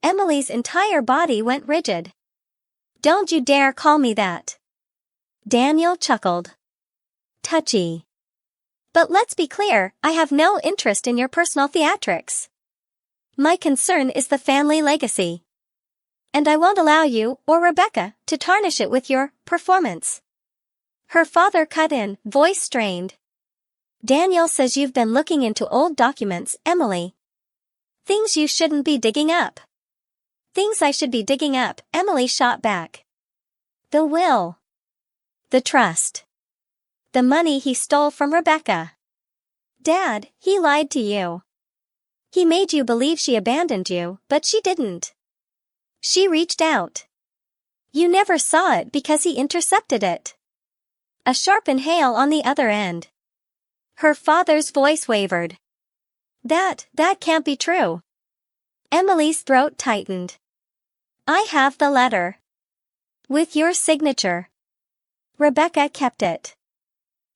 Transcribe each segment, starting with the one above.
Emily's entire body went rigid. "Don't you dare call me that." Daniel chuckled. "Touchy. But let's be clear, I have no interest in your personal theatrics. My concern is the family legacy. And I won't allow you, or Rebecca, to tarnish it with your performance." Her father cut in, voice strained. "Daniel says you've been looking into old documents, Emily. Things you shouldn't be digging up." "Things I should be digging up," Emily shot back. "The will. The trust. The money he stole from Rebecca. Dad, he lied to you. He made you believe she abandoned you, but she didn't. She reached out. You never saw it because he intercepted it." A sharp inhale on the other end. Her father's voice wavered. That can't be true." Emily's throat tightened. "I have the letter. With your signature. Rebecca kept it.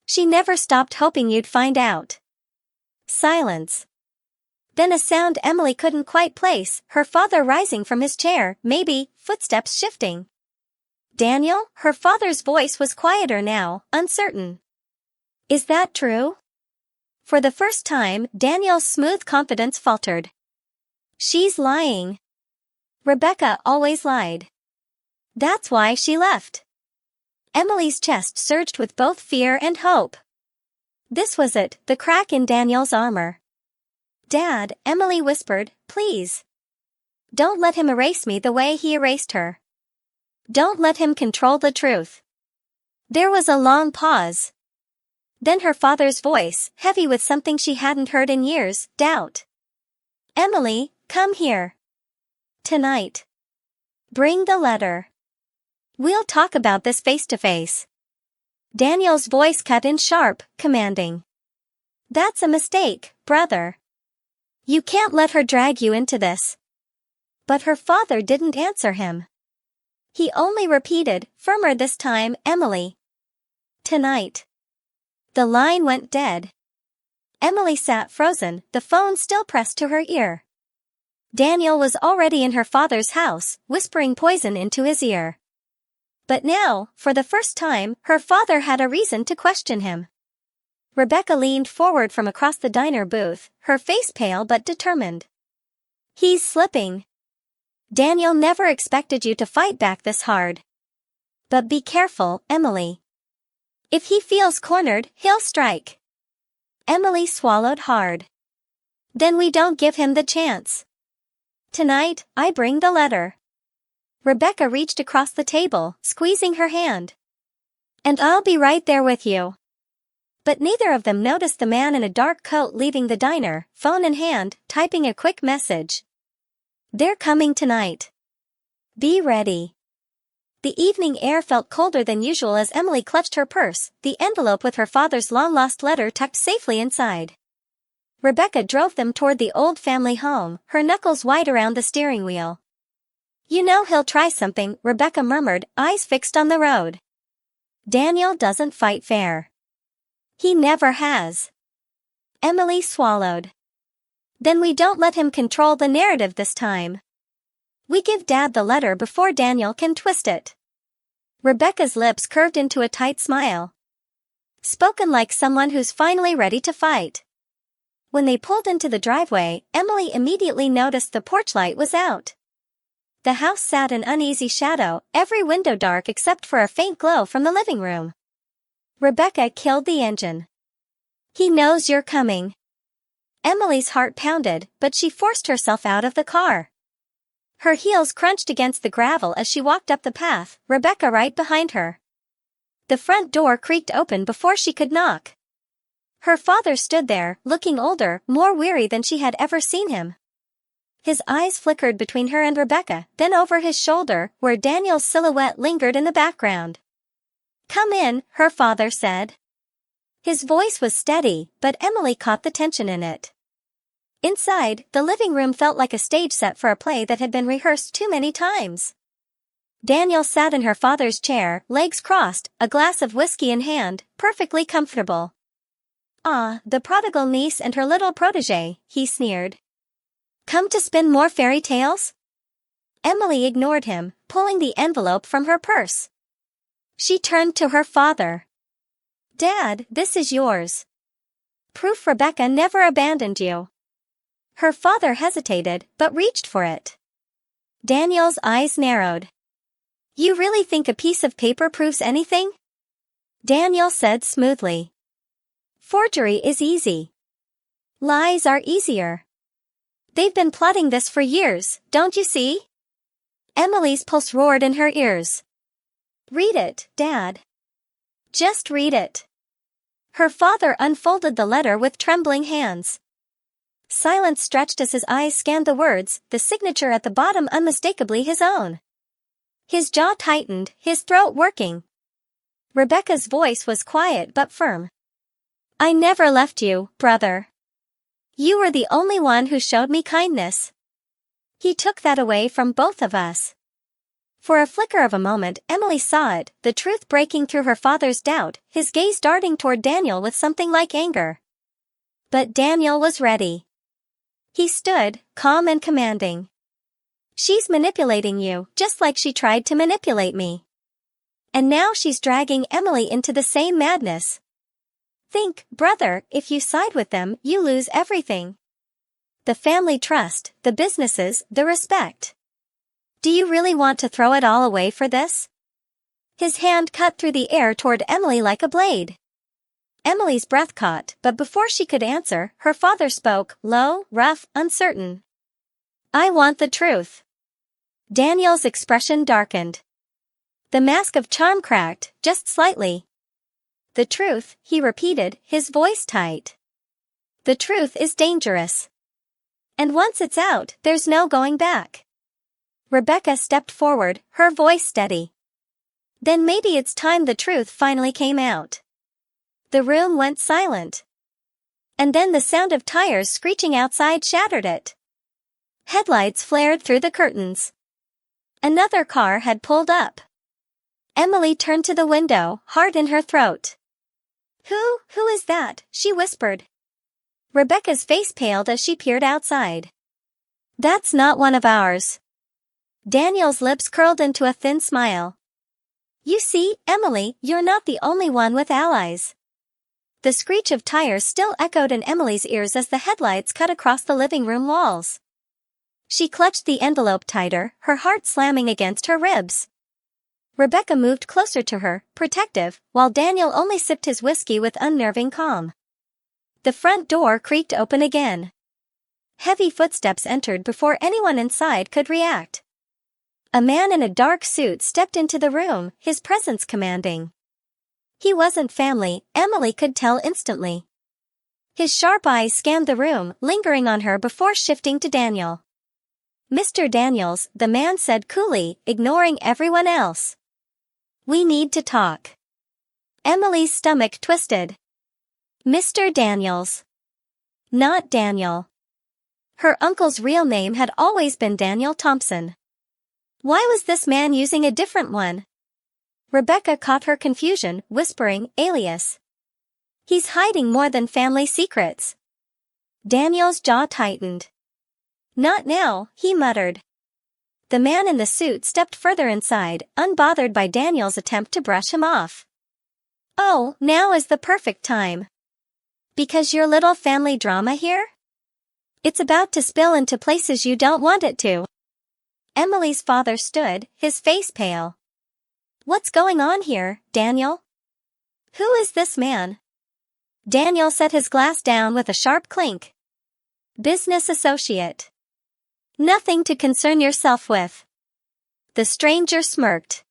She never stopped hoping you'd find out." Silence. Then a sound Emily couldn't quite place, her father rising from his chair, maybe, footsteps shifting. "Daniel?" Her father's voice was quieter now, uncertain. "Is that true?" For the first time, Daniel's smooth confidence faltered. "She's lying. Rebecca always lied. That's why she left." Emily's chest surged with both fear and hope. This was it, the crack in Daniel's armor. "Dad," Emily whispered, "please. Don't let him erase me the way he erased her. Don't let him control the truth." There was a long pause. Then her father's voice, heavy with something she hadn't heard in years, doubt. "Emily, come here. Tonight. Bring the letter. We'll talk about this face to face." Daniel's voice cut in sharp, commanding. "That's a mistake, brother. You can't let her drag you into this." But her father didn't answer him. He only repeated, firmer this time, "Emily. Tonight." The line went dead. Emily sat frozen, the phone still pressed to her ear. Daniel was already in her father's house, whispering poison into his ear. But now, for the first time, her father had a reason to question him. Rebecca leaned forward from across the diner booth, her face pale but determined. "He's slipping. Daniel never expected you to fight back this hard. But be careful, Emily. If he feels cornered, he'll strike." Emily swallowed hard. "Then we don't give him the chance. Tonight, I bring the letter." Rebecca reached across the table, squeezing her hand. "And I'll be right there with you." But neither of them noticed the man in a dark coat leaving the diner, phone in hand, typing a quick message. "They're coming tonight. Be ready." The evening air felt colder than usual as Emily clutched her purse, the envelope with her father's long-lost letter tucked safely inside. Rebecca drove them toward the old family home, her knuckles white around the steering wheel. "You know he'll try something," Rebecca murmured, eyes fixed on the road. "Daniel doesn't fight fair. He never has." Emily swallowed. "Then we don't let him control the narrative this time. We give Dad the letter before Daniel can twist it." Rebecca's lips curved into a tight smile. Spoken like someone who's finally ready to fight. When they pulled into the driveway, Emily immediately noticed the porch light was out. The house sat in uneasy shadow, every window dark except for a faint glow from the living room. Rebecca killed the engine. "He knows you're coming." Emily's heart pounded, but she forced herself out of the car. Her heels crunched against the gravel as she walked up the path, Rebecca right behind her. The front door creaked open before she could knock. Her father stood there, looking older, more weary than she had ever seen him. His eyes flickered between her and Rebecca, then over his shoulder, where Daniel's silhouette lingered in the background. "Come in," her father said. His voice was steady, but Emily caught the tension in it. Inside, the living room felt like a stage set for a play that had been rehearsed too many times. Daniel sat in her father's chair, legs crossed, a glass of whiskey in hand, perfectly comfortable. "Ah, the prodigal niece and her little protégé," he sneered. "Come to spin more fairy tales?" Emily ignored him, pulling the envelope from her purse. She turned to her father. "Dad, this is yours. Proof Rebecca never abandoned you." Her father hesitated, but reached for it. Daniel's eyes narrowed. "You really think a piece of paper proves anything?" Daniel said smoothly. "Forgery is easy. Lies are easier. They've been plotting this for years, don't you see?" Emily's pulse roared in her ears. "Read it, Dad. Just read it." Her father unfolded the letter with trembling hands. Silence stretched as his eyes scanned the words, the signature at the bottom unmistakably his own. His jaw tightened, his throat working. Rebecca's voice was quiet but firm. "I never left you, brother. You were the only one who showed me kindness. He took that away from both of us." For a flicker of a moment Emily saw it, the truth breaking through her father's doubt, his gaze darting toward Daniel with something like anger. But Daniel was ready. He stood, calm and commanding. "She's manipulating you, just like she tried to manipulate me. And now she's dragging Emily into the same madness. Think, brother, if you side with them, you lose everything. The family trust, the businesses, the respect. Do you really want to throw it all away for this?" His hand cut through the air toward Emily like a blade. Emily's breath caught, but before she could answer, her father spoke, low, rough, uncertain. "I want the truth." Daniel's expression darkened. The mask of charm cracked, just slightly. "The truth," he repeated, his voice tight. "The truth is dangerous. And once it's out, there's no going back." Rebecca stepped forward, her voice steady. "Then maybe it's time the truth finally came out." The room went silent. And then the sound of tires screeching outside shattered it. Headlights flared through the curtains. Another car had pulled up. Emily turned to the window, heart in her throat. Who is that?" she whispered. Rebecca's face paled as she peered outside. "That's not one of ours." Daniel's lips curled into a thin smile. "You see, Emily, you're not the only one with allies." The screech of tires still echoed in Emily's ears as the headlights cut across the living room walls. She clutched the envelope tighter, her heart slamming against her ribs. Rebecca moved closer to her, protective, while Daniel only sipped his whiskey with unnerving calm. The front door creaked open again. Heavy footsteps entered before anyone inside could react. A man in a dark suit stepped into the room, his presence commanding. He wasn't family, Emily could tell instantly. His sharp eyes scanned the room, lingering on her before shifting to Daniel. "Mr. Daniels," the man said coolly, ignoring everyone else. "We need to talk." Emily's stomach twisted. Mr. Daniels. Not Daniel. Her uncle's real name had always been Daniel Thompson. Why was this man using a different one? Rebecca caught her confusion, whispering, "Alias." "He's hiding more than family secrets." Daniel's jaw tightened. "Not now," he muttered. The man in the suit stepped further inside, unbothered by Daniel's attempt to brush him off. "Oh, now is the perfect time. Because your little family drama here? It's about to spill into places you don't want it to." Emily's father stood, his face pale. "What's going on here, Daniel? Who is this man?" Daniel set his glass down with a sharp clink. "Business associate. Nothing to concern yourself with." The stranger smirked.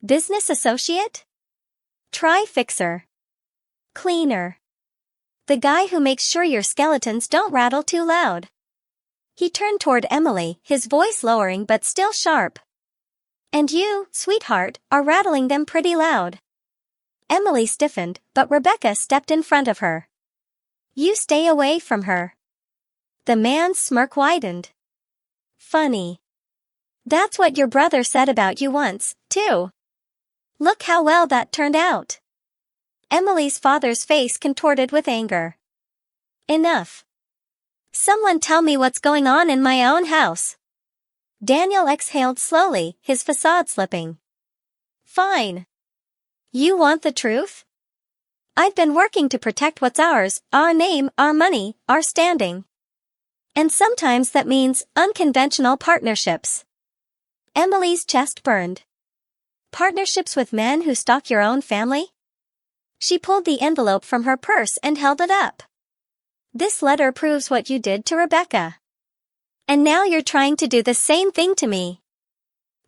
"Business associate? Try fixer. Cleaner. The guy who makes sure your skeletons don't rattle too loud." He turned toward Emily, his voice lowering but still sharp. "And you, sweetheart, are rattling them pretty loud." Emily stiffened, but Rebecca stepped in front of her. "You stay away from her." The man's smirk widened. "Funny. That's what your brother said about you once, too. Look how well that turned out." Emily's father's face contorted with anger. "Enough. Someone tell me what's going on in my own house." Daniel exhaled slowly, his facade slipping. Fine. You want the truth? I've been working to protect what's ours, our name, our money, our standing. And sometimes that means unconventional partnerships. Emily's chest burned. Partnerships with men who stalk your own family? She pulled the envelope from her purse and held it up. This letter proves what you did to Rebecca. And now you're trying to do the same thing to me.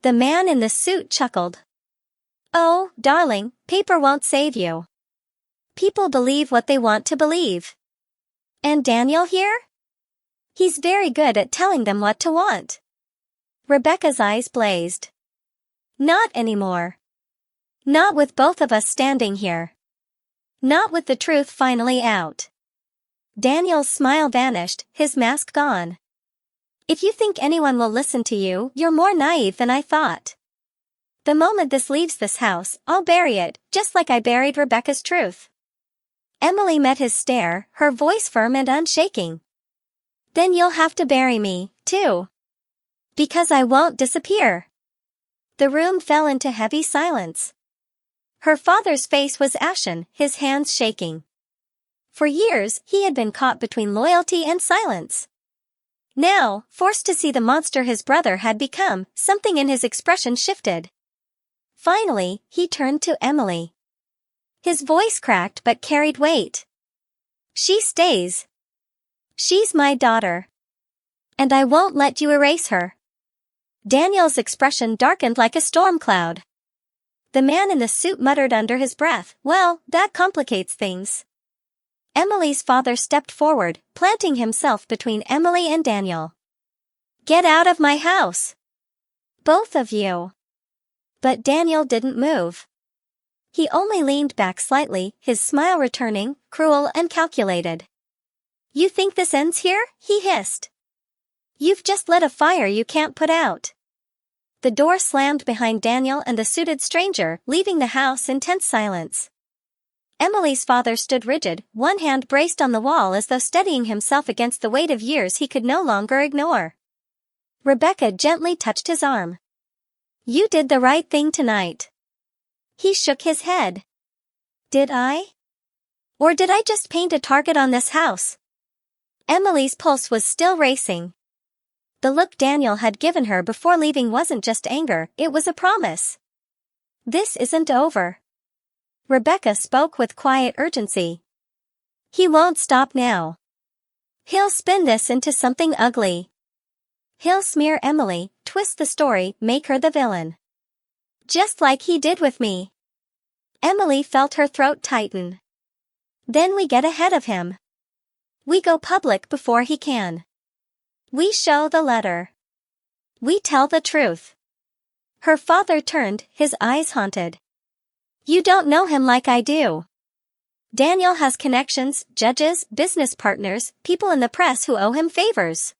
The man in the suit chuckled. Oh, darling, paper won't save you. People believe what they want to believe. And Daniel here? He's very good at telling them what to want. Rebecca's eyes blazed. Not anymore. Not with both of us standing here. Not with the truth finally out. Daniel's smile vanished, his mask gone. If you think anyone will listen to you, you're more naive than I thought. The moment this leaves this house, I'll bury it, just like I buried Rebecca's truth. Emily met his stare, her voice firm and unshaking. Then you'll have to bury me, too. Because I won't disappear. The room fell into heavy silence. Her father's face was ashen, his hands shaking. For years, he had been caught between loyalty and silence. Now, forced to see the monster his brother had become, something in his expression shifted. Finally, he turned to Emily. His voice cracked but carried weight. She stays. She's my daughter. And I won't let you erase her. Daniel's expression darkened like a storm cloud. The man in the suit muttered under his breath, well, that complicates things. Emily's father stepped forward, planting himself between Emily and Daniel. Get out of my house. Both of you. But Daniel didn't move. He only leaned back slightly, his smile returning, cruel and calculated. You think this ends here? He hissed. You've just lit a fire you can't put out. The door slammed behind Daniel and the suited stranger, leaving the house in tense silence. Emily's father stood rigid, one hand braced on the wall as though steadying himself against the weight of years he could no longer ignore. Rebecca gently touched his arm. You did the right thing tonight. He shook his head. Did I? Or did I just paint a target on this house? Emily's pulse was still racing. The look Daniel had given her before leaving wasn't just anger, it was a promise. This isn't over. Rebecca spoke with quiet urgency. He won't stop now. He'll spin this into something ugly. He'll smear Emily, twist the story, make her the villain. Just like he did with me. Emily felt her throat tighten. Then we get ahead of him. We go public before he can. We show the letter. We tell the truth. Her father turned, his eyes haunted. You don't know him like I do. Daniel has connections, judges, business partners, people in the press who owe him favors.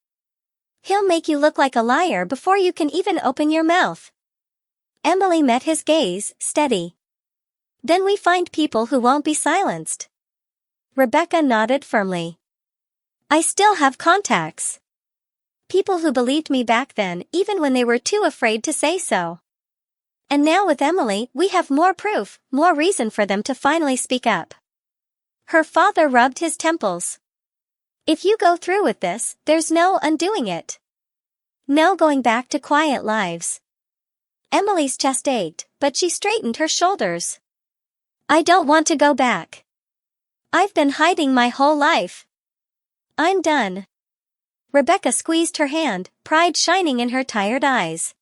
He'll make you look like a liar before you can even open your mouth. Emily met his gaze, steady. Then we find people who won't be silenced. Rebecca nodded firmly. I still have contacts. People who believed me back then, even when they were too afraid to say so. And now with Emily, we have more proof, more reason for them to finally speak up. Her father rubbed his temples. If you go through with this, there's no undoing it. No going back to quiet lives. Emily's chest ached, but she straightened her shoulders. I don't want to go back. I've been hiding my whole life. I'm done. Rebecca squeezed her hand, pride shining in her tired eyes.